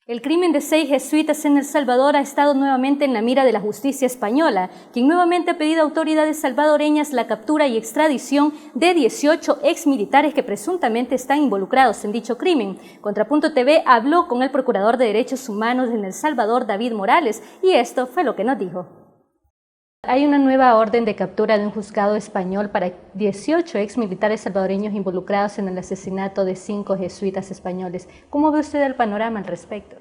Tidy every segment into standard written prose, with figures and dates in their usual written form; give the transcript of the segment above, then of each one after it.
El crimen de 6 jesuitas en El Salvador ha estado nuevamente en la mira de la justicia española, quien nuevamente ha pedido a autoridades salvadoreñas la captura y extradición de 18 exmilitares que presuntamente están involucrados en dicho crimen. Contrapunto TV habló con el Procurador de Derechos Humanos en El Salvador, David Morales, y esto fue lo que nos dijo. Hay una nueva orden de captura de un juzgado español para 18 exmilitares salvadoreños involucrados en el asesinato de 5 jesuitas españoles. ¿Cómo ve usted el panorama al respecto?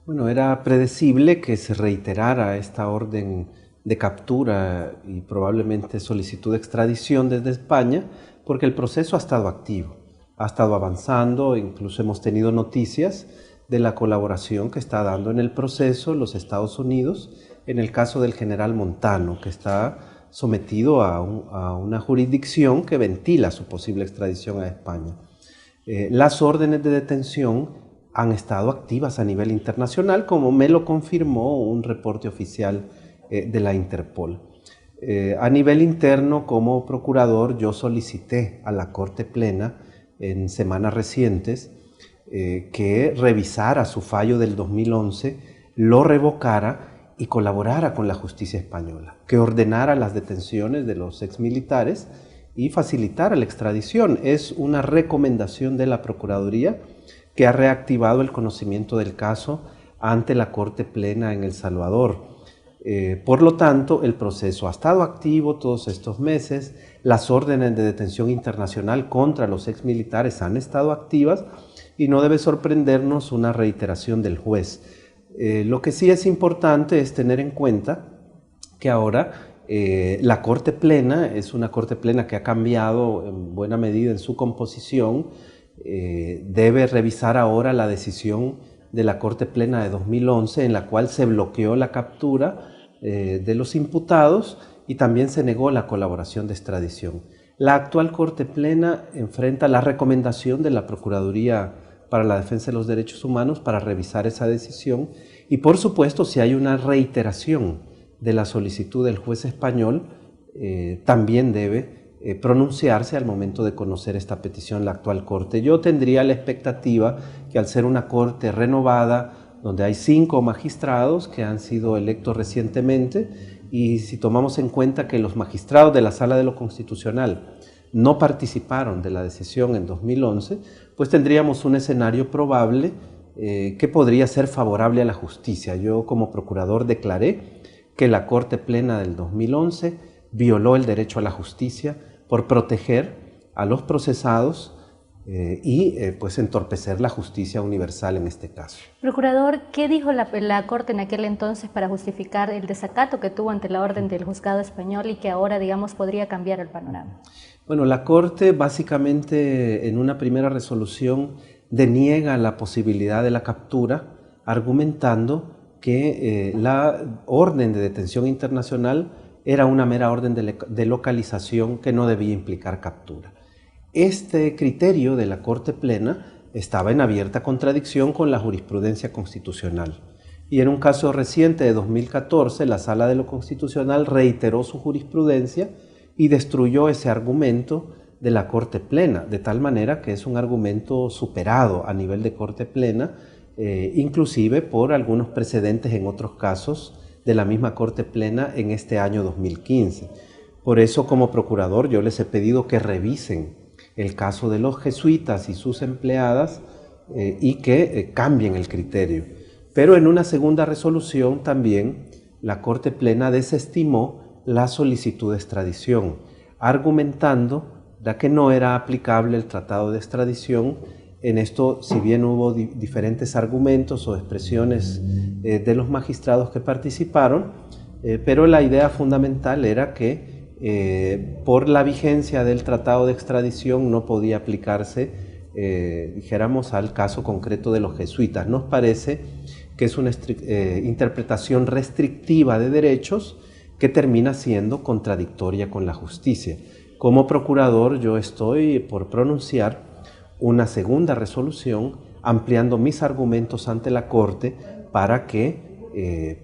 Bueno, era predecible que se reiterara esta orden de captura y probablemente solicitud de extradición desde España, porque el proceso ha estado activo, ha estado avanzando, incluso hemos tenido noticias de la colaboración que está dando en el proceso los Estados Unidos, en el caso del general Montano, que está sometido a una jurisdicción que ventila su posible extradición a España. Las órdenes de detención han estado activas a nivel internacional, como me lo confirmó un reporte oficial de la Interpol. A nivel interno, como procurador, yo solicité a la Corte Plena en semanas recientes que revisara su fallo del 2011, lo revocara y colaborara con la justicia española, que ordenara las detenciones de los exmilitares y facilitara la extradición. Es una recomendación de la Procuraduría que ha reactivado el conocimiento del caso ante la Corte Plena en El Salvador. Por lo tanto, el proceso ha estado activo todos estos meses, las órdenes de detención internacional contra los exmilitares han estado activas y no debe sorprendernos una reiteración del juez. Lo que sí es importante es tener en cuenta que ahora la Corte Plena es una Corte Plena que ha cambiado en buena medida en su composición. Debe revisar ahora la decisión de la Corte Plena de 2011 en la cual se bloqueó la captura de los imputados y también se negó la colaboración de extradición. La actual Corte Plena enfrenta la recomendación de la Procuraduría para la Defensa de los Derechos Humanos para revisar esa decisión y por supuesto si hay una reiteración de la solicitud del juez español también debe pronunciarse al momento de conocer esta petición la actual Corte. Yo tendría la expectativa que al ser una Corte renovada donde hay 5 magistrados que han sido electos recientemente y si tomamos en cuenta que los magistrados de la Sala de lo Constitucional no participaron de la decisión en 2011, pues tendríamos un escenario probable que podría ser favorable a la justicia. Yo como procurador declaré que la Corte Plena del 2011 violó el derecho a la justicia por proteger a los procesados y pues entorpecer la justicia universal en este caso. Procurador, ¿qué dijo la Corte en aquel entonces para justificar el desacato que tuvo ante la orden del juzgado español y que ahora, digamos, podría cambiar el panorama? Bueno, la Corte básicamente en una primera resolución deniega la posibilidad de la captura, argumentando que la orden de detención internacional era una mera orden de localización que no debía implicar captura. Este criterio de la Corte Plena estaba en abierta contradicción con la jurisprudencia constitucional. Y en un caso reciente de 2014, la Sala de lo Constitucional reiteró su jurisprudencia y destruyó ese argumento de la Corte Plena, de tal manera que es un argumento superado a nivel de Corte Plena, inclusive por algunos precedentes en otros casos de la misma Corte Plena en este año 2015. Por eso, como procurador, yo les he pedido que revisen el caso de los jesuitas y sus empleadas y que cambien el criterio. Pero en una segunda resolución también la Corte Plena desestimó la solicitud de extradición, argumentando que no era aplicable el tratado de extradición. En esto, si bien hubo diferentes argumentos o expresiones de los magistrados que participaron, pero la idea fundamental era que por la vigencia del tratado de extradición no podía aplicarse, dijéramos, al caso concreto de los jesuitas. Nos parece que es una interpretación restrictiva de derechos que termina siendo contradictoria con la justicia. Como procurador, yo estoy por pronunciar una segunda resolución ampliando mis argumentos ante la Corte para que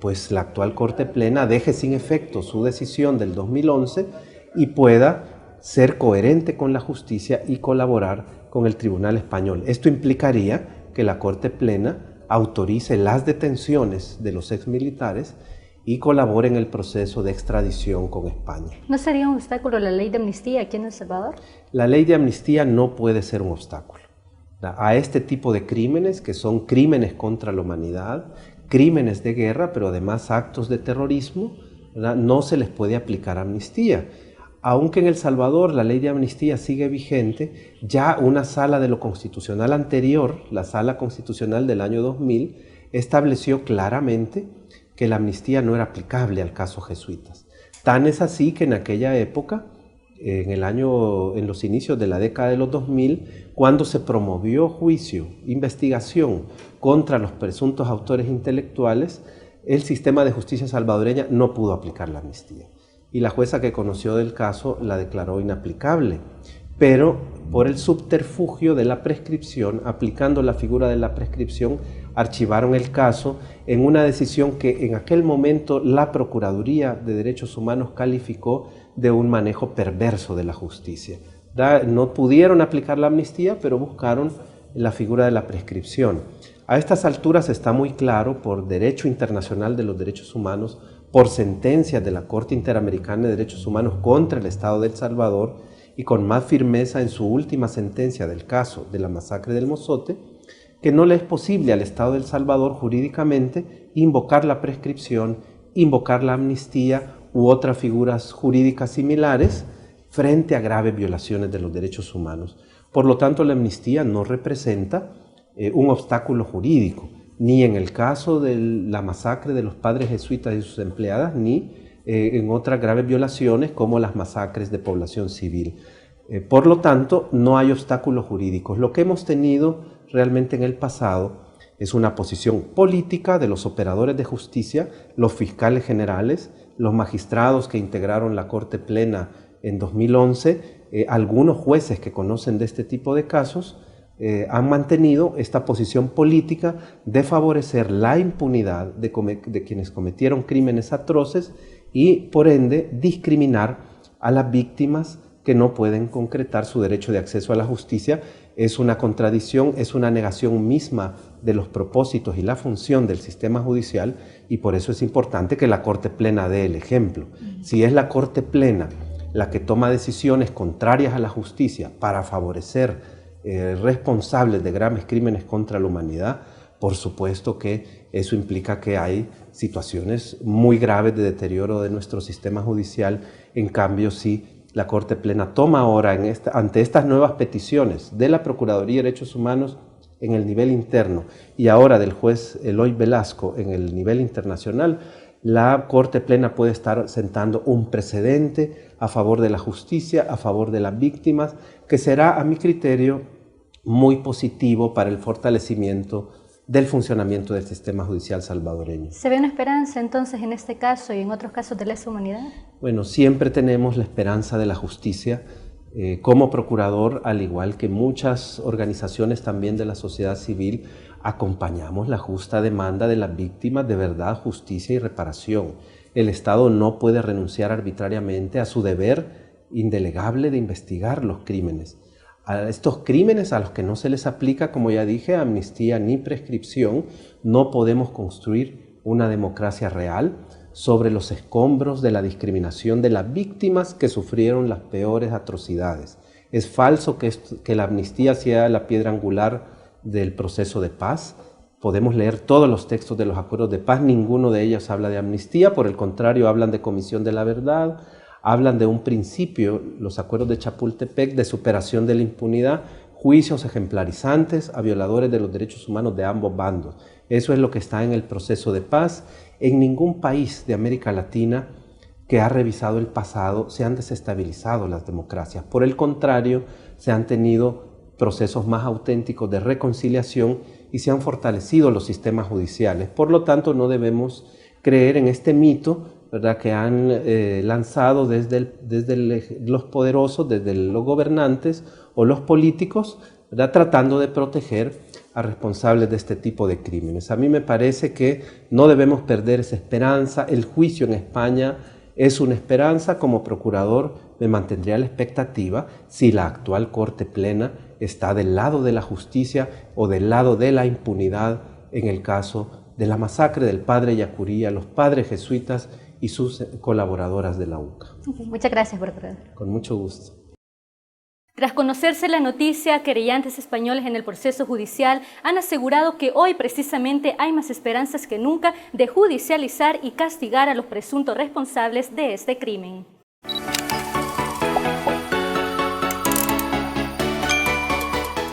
pues la actual Corte Plena deje sin efecto su decisión del 2011 y pueda ser coherente con la justicia y colaborar con el Tribunal Español. Esto implicaría que la Corte Plena autorice las detenciones de los exmilitares y colabore en el proceso de extradición con España. ¿No sería un obstáculo la ley de amnistía aquí en El Salvador? La ley de amnistía no puede ser un obstáculo a este tipo de crímenes, que son crímenes contra la humanidad, crímenes de guerra, pero además actos de terrorismo, ¿verdad? No se les puede aplicar amnistía. Aunque en El Salvador la ley de amnistía sigue vigente, ya una sala de lo constitucional anterior, la sala constitucional del año 2000, estableció claramente que la amnistía no era aplicable al caso jesuitas. Tan es así que en aquella época, en los inicios de la década de los 2000, cuando se promovió juicio, investigación contra los presuntos autores intelectuales, el sistema de justicia salvadoreña no pudo aplicar la amnistía. Y la jueza que conoció del caso la declaró inaplicable, pero por el subterfugio de la prescripción, aplicando la figura de la prescripción, archivaron el caso en una decisión que en aquel momento la Procuraduría de Derechos Humanos calificó de un manejo perverso de la justicia. No pudieron aplicar la amnistía, pero buscaron la figura de la prescripción. A estas alturas está muy claro, por derecho internacional de los derechos humanos, por sentencias de la Corte Interamericana de Derechos Humanos contra el Estado de El Salvador, y con más firmeza en su última sentencia del caso de la masacre del Mozote, que no le es posible al Estado de El Salvador jurídicamente invocar la prescripción, invocar la amnistía u otras figuras jurídicas similares frente a graves violaciones de los derechos humanos. Por lo tanto, la amnistía no representa un obstáculo jurídico, ni en el caso de la masacre de los padres jesuitas y sus empleadas, ni en otras graves violaciones como las masacres de población civil. Por lo tanto, no hay obstáculos jurídicos. Lo que hemos tenido realmente en el pasado es una posición política de los operadores de justicia, los fiscales generales, los magistrados que integraron la Corte Plena en 2011, algunos jueces que conocen de este tipo de casos, han mantenido esta posición política de favorecer la impunidad de quienes cometieron crímenes atroces y, por ende, discriminar a las víctimas que no pueden concretar su derecho de acceso a la justicia. Es una contradicción, es una negación misma de los propósitos y la función del sistema judicial, y por eso es importante que la Corte Plena dé el ejemplo. Si es la Corte Plena la que toma decisiones contrarias a la justicia para favorecer responsables de graves crímenes contra la humanidad, por supuesto que eso implica que hay situaciones muy graves de deterioro de nuestro sistema judicial. En cambio, si la Corte Plena toma ahora ante estas nuevas peticiones de la Procuraduría de Derechos Humanos en el nivel interno y ahora del juez Eloy Velasco en el nivel internacional, la Corte Plena puede estar sentando un precedente a favor de la justicia, a favor de las víctimas, que será, a mi criterio, muy positivo para el fortalecimiento del funcionamiento del sistema judicial salvadoreño. ¿Se ve una esperanza entonces en este caso y en otros casos de lesa humanidad? Bueno, siempre tenemos la esperanza de la justicia. Como procurador, al igual que muchas organizaciones también de la sociedad civil, acompañamos la justa demanda de las víctimas de verdad, justicia y reparación. El Estado no puede renunciar arbitrariamente a su deber indelegable de investigar los crímenes. A estos crímenes a los que no se les aplica, como ya dije, amnistía ni prescripción, no podemos construir una democracia real sobre los escombros de la discriminación de las víctimas que sufrieron las peores atrocidades. Es falso que la amnistía sea la piedra angular del proceso de paz. Podemos leer todos los textos de los acuerdos de paz, ninguno de ellos habla de amnistía, por el contrario, hablan de comisión de la verdad, hablan de un principio, los acuerdos de Chapultepec, de superación de la impunidad, juicios ejemplarizantes a violadores de los derechos humanos de ambos bandos. Eso es lo que está en el proceso de paz. En ningún país de América Latina que ha revisado el pasado se han desestabilizado las democracias. Por el contrario, se han tenido procesos más auténticos de reconciliación y se han fortalecido los sistemas judiciales. Por lo tanto, no debemos creer en este mito, ¿verdad?, que han lanzado desde los poderosos, desde los gobernantes o los políticos, ¿verdad?, tratando de proteger a responsables de este tipo de crímenes. A mí me parece que no debemos perder esa esperanza. El juicio en España es una esperanza. Como procurador me mantendría a la expectativa si la actual Corte Plena está del lado de la justicia o del lado de la impunidad en el caso de la masacre del padre Yacurí a los padres jesuitas y sus colaboradoras de la UCA. Muchas gracias, procurador. Con mucho gusto. Tras conocerse la noticia, querellantes españoles en el proceso judicial han asegurado que hoy precisamente hay más esperanzas que nunca de judicializar y castigar a los presuntos responsables de este crimen.